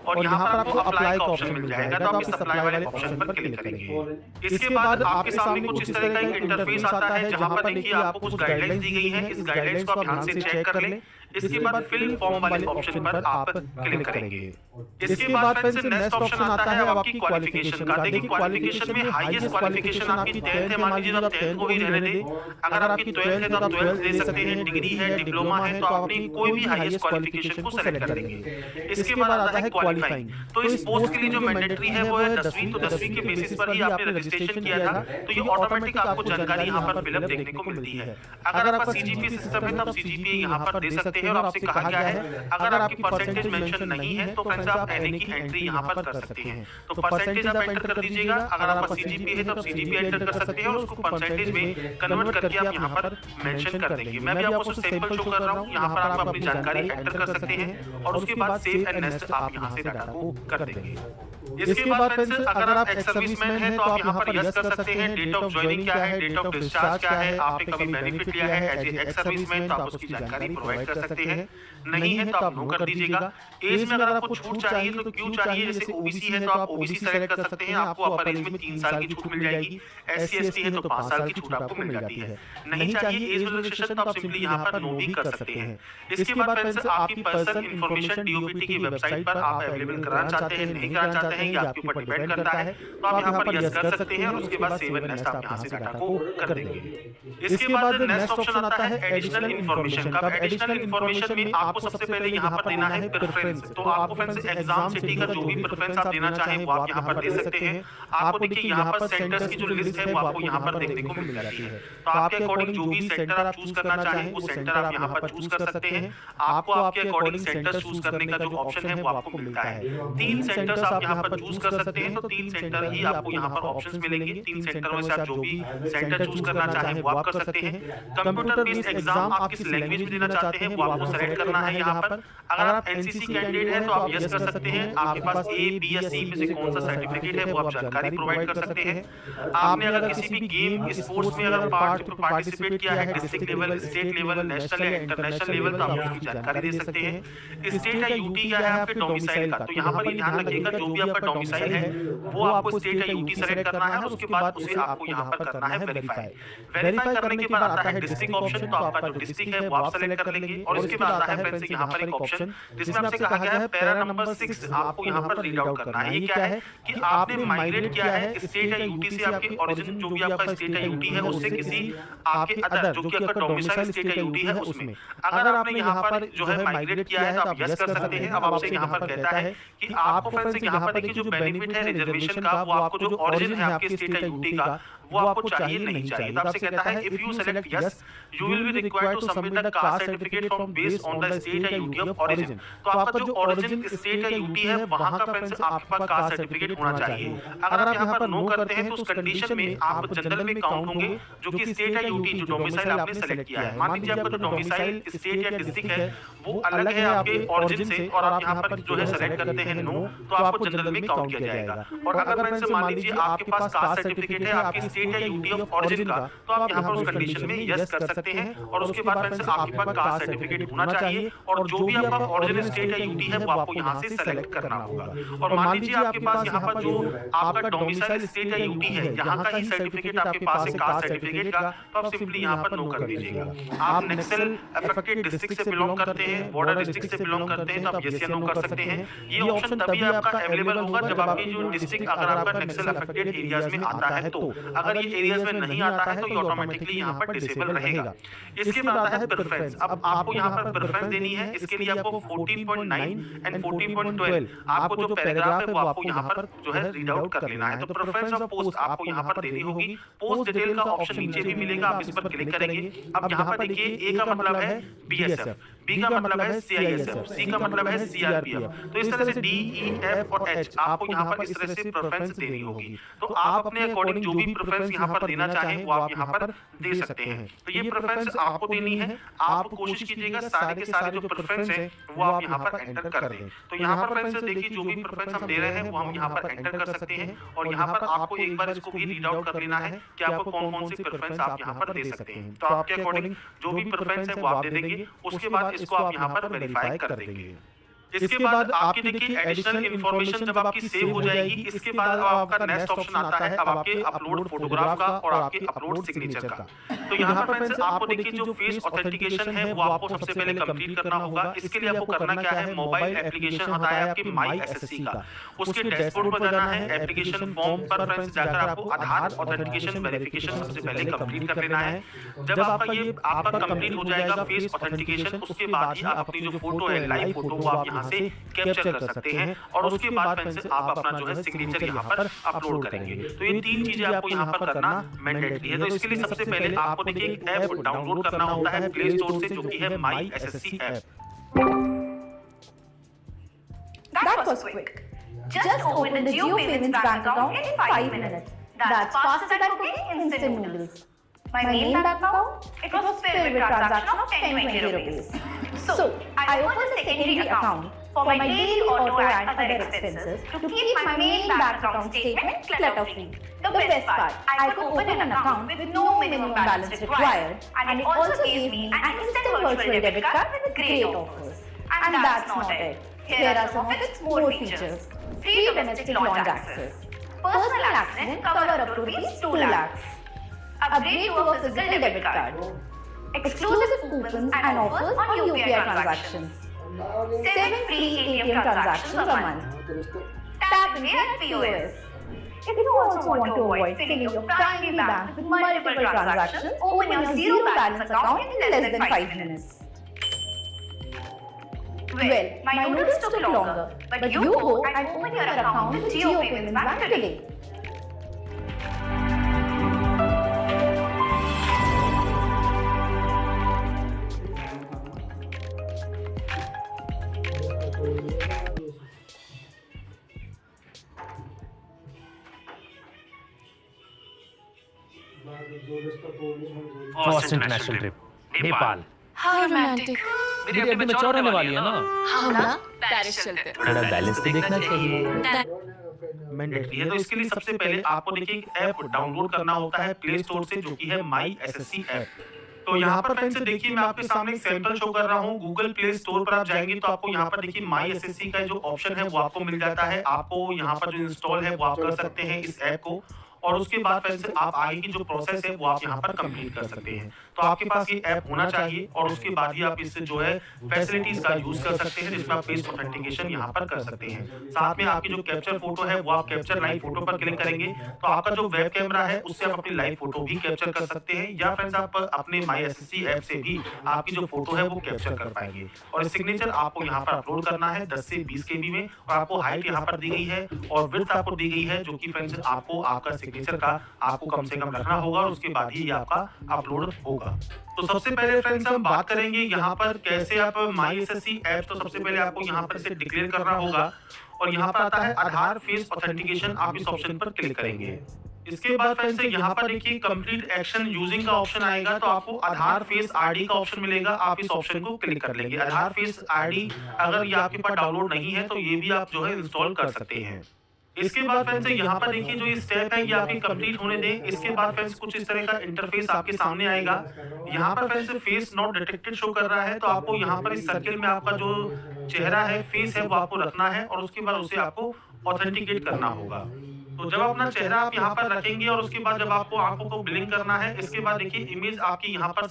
और यहाँ पर आपको अप्लाई का ऑप्शन मिल जाएगा, तो आप इस अप्लाई वाले ऑप्शन पर क्लिक करेंगे। इसके बाद आपके सामने कुछ इस तरह का एक इंटरफेस आता है जहाँ पर देखिए आपको कुछ गाइडलाइंस दी गई हैं। इस गाइडलाइंस को आप ध्यान से चेक कर लें। इसके बाद फिल फॉर्म वाले ऑप्शन पर आप क्लिक करेंगे। इसके बाद फिर से नेक्स्ट ऑप्शन आता है आपकी क्वालिफिकेशन का। देखिए क्वालिफिकेशन में हाईएस्ट क्वालिफिकेशन आपकी 10th है, मान लीजिए आप 10th को ही रहने दें। अगर आपकी 12th है तो आप 12th ले सकते हैं, डिग्री है, डिप्लोमा है, तो आप अपनी कोई भी हाईएस्ट क्वालिफिकेशन को सेलेक्ट करेंगे। इसके बाद आता है क्वालिफाइंग। तो इस पोस्ट के लिए जो मैंडेटरी है वो है 10वीं। तो 10वीं के बेसिस पर ही आपने रजिस्ट्रेशन किया था, तो ये ऑटोमेटिक आपको जानकारी यहाँ पर फिलअप देखने को मिलती है। अगर आपका सीजीपीए सिस्टम है तो आप सीजीपीए यहाँ पर दे सकते हैं। और आपसे कहा गया है अगर आपकी परसेंटेज मेंशन नहीं है तो फ्रेंड्स आप एनए की एंट्री यहाँ पर कर सकते हैं। तो परसेंटेज आप एंटर कर दीजिएगा। अगर आपका सीजीपीए है तो आप सीजीपीए एंटर कर सकते हैं और उसको परसेंटेज में कन्वर्ट करके आप यहाँ पर मेंशन कर देंगे। मैं भी आपको सैंपल शो कर रहा हूँ। यहाँ पर आप अपनी जानकारी एंटर कर सकते हैं और उसके बाद सेव एंड नेक्स्ट आप यहाँ से डाटा को कर देंगे। इसके बाद फ्रेंड्स अगर आप एक्स सर्विसमैन हैं तो आप यहाँ पर यस कर सकते हैं। डेट ऑफ ज्वाइनिंग क्या है, डेट ऑफ डिस्चार्ज क्या है, आपने कभी बेनिफिट लिया है एज ए एक्स सर्विसमैन तो आप उसकी जानकारी प्रोवाइड कर सकते हैं। नहीं है तो आप नो कर दीजिएगा। एज में अगर आपको छूट चाहिए तो क्यों चाहिए, जैसे ओबीसी है तो आप ओबीसी सेलेक्ट कर सकते हैं, आपको अपर एज में 3 साल की छूट मिल जाएगी। एससी एसटी है तो 5 साल की छूट आपको मिल जाती है। नहीं चाहिए एज रिलैक्सेशन तो आप सिंपली यहाँ पर नो भी कर सकते हैं। इसके बाद फ्रेंड्स आपकी पर्सनल इंफॉर्मेशन डीओपीटी की वेबसाइट पर आप अवेलेबल कराना चाहते हैं, नहीं कराना चाहते हैं, ये आपके ऊपर डिपेंड करता है। तो आप यहाँ पर यस कर सकते हैं और उसके बाद सेव एंड नेक्स्ट आप यहाँ से डाटा को कर देंगे। इसके बाद नेक्स्ट ऑप्शन आता है एडिशनल इंफॉर्मेशन का। एडिशनल इंफॉर्मेशन में आपको सबसे पहले यहाँ पर देना है प्रेफरेंस। तो आपको फ्रेंड्स एग्जाम सिटी का जो भी प्रेफरेंस आप देना चाहें वो आप यहाँ पर दे सकते हैं। आपको देखिए यहाँ पर सेंटर्स की जो लिस्ट है वो आपको यहाँ पर देखने को मिल जाती है। तो आपके अकॉर्डिंग जो भी सेंटर आप चूज करना चाहें वो सेंटर आप यहाँ पर चूज कर सकते हैं। आपको आपके अकॉर्डिंग सेंटर चूज करने का जो ऑप्शन है वो आपको मिलता है। 3 सेंटर्स आप यहाँ पर चूज कर सकते हैं। तो 3 सेंटर ही आपको यहाँ पर ऑप्शंस मिलेंगे। 3 सेंटर में से आप जो भी सेंटर चूज करना चाहें वो आप कर सकते हैं। कंप्यूटर बेस्ड एग्जाम आप किस लैंग्वेज में देना चाहते हैं वो आपको सेलेक्ट करना है यहाँ पर। अगर आप एनसीसी कैंडिडेट हैं तो आप यस कर सकते हैं। आपके पास ए बी या सी में से कौन सा सर्टिफिकेट है वो आप जानकारी प्रोवाइड कर सकते हैं। आपने अगर किसी भी गेम स्पोर्ट्स में अगर पार्टिसिपेट किया है district level, state level, national या इंटरनेशनल लेवल तो आप उसकी जानकारी दे सकते हैं। स्टेट या यूटी क्या है आपके डोमिसाइल का, तो यहाँ पर ध्यान रखिएगा जो भी आपका डोमिसाइल है वो आपको स्टेट या यूटी सेलेक्ट करना है और उसके बाद उसे आपको यहाँ पर करना है वेरीफाई। वेरीफाई करने के बाद आता है डिस्ट्रिक्ट ऑप्शन। तो आपका जो डिस्ट्रिक्ट है वो आप सेलेक्ट कर लेंगे और इसके बाद आता है फ्रेंड्स यहाँ पर एक ऑप्शन जिसमें आपसे कहा गया है पैरा नंबर 6 आपको यहाँ पर रीड आउट करना है। ये क्या है कि आपने माइग्रेट किया है स्टेट या यूटी से, आपके ओरिजिन जो भी आपका स्टेट या यूटी है उससे किसी आपके अदर जो कि आपका डोमिसाइल स्टेट या यूटी है उसमें। अगर आपने यहाँ पर जो है माइग्रेट किया है तो आप यस कर सकते हैं। अब आपसे यहाँ पर कहता है कि आपको फ्रेंड्स यहाँ पर देखिए जो बेनिफिट है रिजर्वेशन का वो आपको जो ओरिजिन है आपके स्टेट या यूटी का वो आपको चाहिए नहीं चाहिए। तो आपसे कहता है if you select yes you will be required to submit the caste certificate from based on the state या यूटी ऑफ ओरिजिन। तो आपका जो ओरिजिन स्टेट या यूटी है वहां का फ्रेंड्स आपके पास कास्ट सर्टिफिकेट होना चाहिए। अगर आप यहाँ पर नो करते हैं तो उस कंडीशन में आप जनरल में काउंट होंगे जो कि स्टेट या यूटी जो डोमिसाइल आपने सेलेक्ट किया है। मान लीजिए आपका जो डोमिसाइल स्टेट या डिस्ट्रिक्ट है वो अलग है आपके ओरिजिन से और आप यहाँ पर जो है सेलेक्ट करते हैं नो तो आपको जनरल में काउंट किया जाएगा। और अगर फ्रेंड्स मान लीजिए आपके पास कास्ट सर्टिफिकेट है आपके स्टेट या यूटी ऑफ ओरिजिन का तो आप यहाँ पर उस कंडीशन में यस कर सकते हैं और उसके बाद फ्रेंड्स आपके पास कास्ट सर्टिफिकेट होना चाहिए और जो भी आपका ओरिजिन स्टेट या यूटी है वो आपको यहाँ से सेलेक्ट करना होगा। और मान लीजिए आपके पास यहाँ पर जो आपका डोमिसाइल स्टेट या यूटी है यहाँ का ही सर्टिफिकेट आपके पास है कास्ट सर्टिफिकेट का तो आप सिंपली यहाँ पर नो कर दीजिएगा। आप नक्सल अफेक्टेड डिस्ट्रिक्ट से बिलोंग करते हैं, बॉर्डर डिस्ट्रिक्ट से बिलोंग करते हैं तो आप यस या नो कर सकते हैं। ये ऑप्शन तभी आपका अवेलेबल होगा जब आपकी जो डिस्ट्रिक्ट अगर आपका नक्सल अफेक्टेड एरियाज में आता है तो। अगर ये एरियाज में नहीं आता है तो ये ऑटोमेटिकली यहाँ पर डिसेबल रहेगा। इसके बाद आता है प्रेफरेंस। अब आपको यहाँ पर प्रेफरेंस देनी है। इसके लिए आपको 14.9 एंड 14.12 आपको जो पैराग्राफ है वो आपको यहाँ पर जो है रीड आउट कर लेना है। तो प्रेफरेंस ऑफ पोस्ट आपको यहाँ पर देनी होगी। पोस्ट डिटेल का ऑप्शन नीचे भी मिलेगा, आप इस पर क्लिक करेंगे। अब यहाँ पर देखिए ए का मतलब है बीएसएफ, बी का मतलब है सीआईएसएफ, सी का मतलब है सीआरपीएफ। तो इस तरह से डी ई एफ और एच आपको यहाँ पर इस तरह से प्रेफरेंस देनी होगी। तो आप अपने अकॉर्डिंग जो भी प्रेफरेंस यहाँ पर देना चाहें वो आप यहाँ पर दे सकते हैं। तो ये प्रेफरेंस आपको देनी है। आप कोशिश कीजिएगा सारे के सारे जो प्रेफरेंस है वो आप यहाँ पर एंटर कर दें। तो यहाँ पर फ्रेंड्स देखिए जो भी प्रेफरेंस हम दे रहे हैं वो हम यहाँ पर एंटर कर सकते हैं और यहाँ पर आपको एक बार इसको भी रीड आउट कर लेना है कि आपको कौन कौन से प्रेफरेंस आप यहाँ पर दे सकते हैं। तो आपके अकॉर्डिंग जो भी प्रेफरेंस है वो आप दे देंगे। उसके बाद इसको आप यहाँ पर वेरीफाई कर देंगे। इसके बाद आपकी देखिए एडिशनल इन्फॉर्मेशन जब आपकी सेव हो जाएगी, इसके बाद आपका नेक्स्ट ऑप्शन आता है अब आपके अपलोड फोटोग्राफ का और आपके अपलोड सिग्नेचर का। तो यहाँ पर फ्रेंड्स आपको देखिए जो फेस ऑथेंटिकेशन है वो आपको सबसे पहले कंप्लीट करना होगा। इसके लिए आपको करना क्या है, मोबाइल एप्लीकेशन आता है आपके माई एसएससी का, उसके डैशबोर्ड पर जाना है, एप्लीकेशन फॉर्म पर फ्रेंड्स जाकर आपको आधार ऑथेंटिकेशन वेरिफिकेशन सबसे पहले कंप्लीट कर लेना है। जब आपका कंप्लीट हो जाएगा फेस ऑथेंटिकेशन, उसके बाद ही आप अपनी जो फोटो है लाइव फोटो वो आप यहाँ से कैप्चर कर सकते हैं और उसके बाद फ्रेंड्स आप अपना जो है सिग्नेचर यहाँ पर अपलोड करेंगे। तो ये तीन चीजें आपको यहाँ पर करना मैंडेटरी है। तो इसके लिए सबसे पहले आपको देखिए एक ऐप डाउनलोड करना होता है प्ले स्टोर से, जो कि है my SSC app. That was quick. Just open the Jio Payments bank account in 5 minutes. That's faster than cooking instant noodles. My main bank account, it was filled with transaction of 10-20 rupees. So, I opened a secondary account for my daily auto and other expenses to keep my main bank account statement clutter-free. The best part, I could open an account with no minimum balance required, and it also gave me an instant virtual debit card with great offers. And that's not it. Here are some of its more features. Free domestic launch access. Personal accident cover up to ₹2 lakhs. Upgrade to a physical debit card. Exclusive coupons and offers on UPI transactions. 7 free ATM transactions a month. Tap away at POS. If you also want to avoid filling your primary bank with multiple transactions, open your zero balance account in less than 5 minutes. Well, my noodles took longer, but you go and open your account with Jio Payments Bank today. First international trip Nepal. How romantic. मेरी अभी mature होने वाली है ना, हाँ ना, Paris चलते। थोड़ा बैलेंस तो देखना चाहिए। मैंडेटरी है। तो इसके लिए सबसे पहले आपको देखिए एक ऐप डाउनलोड करना होता है प्ले स्टोर से, जो कि है माई एसएससी ऐप। तो यहाँ पर फ्रेंड्स देखिए मैं आपके सामने एक सैंपल शो कर रहा हूँ। गूगल प्ले स्टोर पर आप जाएंगे तो आपको यहाँ पर देखिए माई एसएससी का जो ऑप्शन है वो आपको मिल जाता है। आपको यहाँ पर जो इंस्टॉल है वो आप कर सकते हैं इस ऐप को, और उसके बाद फ्रेंड्स आप आगे की जो प्रोसेस है वो आप यहाँ पर कंप्लीट कर सकते हैं। तो आपके पास ये ऐप होना चाहिए और उसके बाद ही आप इससे जो है फैसिलिटीज का यूज कर सकते हैं, जिसमें आप फेस ऑथेंटिकेशन यहाँ पर कर सकते हैं। साथ में आपकी जो कैप्चर फोटो है वो आप कैप्चर लाइव फोटो पर क्लिक करेंगे तो आपका जो वेब कैमरा है उससे आप अपनी लाइव फोटो भी कैप्चर कर सकते हैं, या फ्रेंड्स आप अपने माई एसएससी ऐप से भी आपकी जो फोटो है वो कैप्चर कर पाएंगे। और सिग्नेचर आपको यहाँ पर अपलोड करना है 10 से 20 KB में, और आपको हाइट यहाँ पर दी गई है और विड्थ आपको दी गई है, जो कि फ्रेंड्स आपको आपका सिग्नेचर का आपको कम से कम रखना होगा और उसके बाद ही ये आपका अपलोड होगा। तो सबसे पहले फ्रेंड्स हम बात करेंगे यहाँ पर कैसे आप माई एसएससी ऐप, तो सबसे पहले आपको यहाँ पर इसे डिक्लेयर करना होगा और यहाँ पर आता है आधार फेस ऑथेंटिकेशन, आप इस ऑप्शन पर क्लिक करेंगे। इसके बाद फ्रेंड्स यहाँ पर देखिए कंप्लीट एक्शन यूजिंग का ऑप्शन आएगा, तो आपको आधार फेस आईडी का ऑप्शन मिलेगा, आप इस ऑप्शन को क्लिक कर लेंगे। आधार फेस आईडी अगर ये आपके पास डाउनलोड नहीं है तो ये भी आप जो है इंस्टॉल कर सकते हैं। इसके बाद फ्रेंड्स यहाँ पर देखिए जो ये स्टेप है ये आपके कंप्लीट होने दें। इसके बाद फ्रेंड्स कुछ इस तरह का इंटरफेस आपके सामने आएगा। यहाँ पर friends face not detected show कर रहा है, तो आपको यहाँ पर इस सर्किल में आपका जो चेहरा है फेस है वो आपको रखना है और उसके बाद उसे आपको ऑथेंटिकेट करना होगा। तो जब अपना चेहरा आप यहाँ पर रखेंगे और उसके बाद जब आपको आंखों को ब्लिंक करना है, इसके बाद देखिए इमेज आपकी यहाँ पर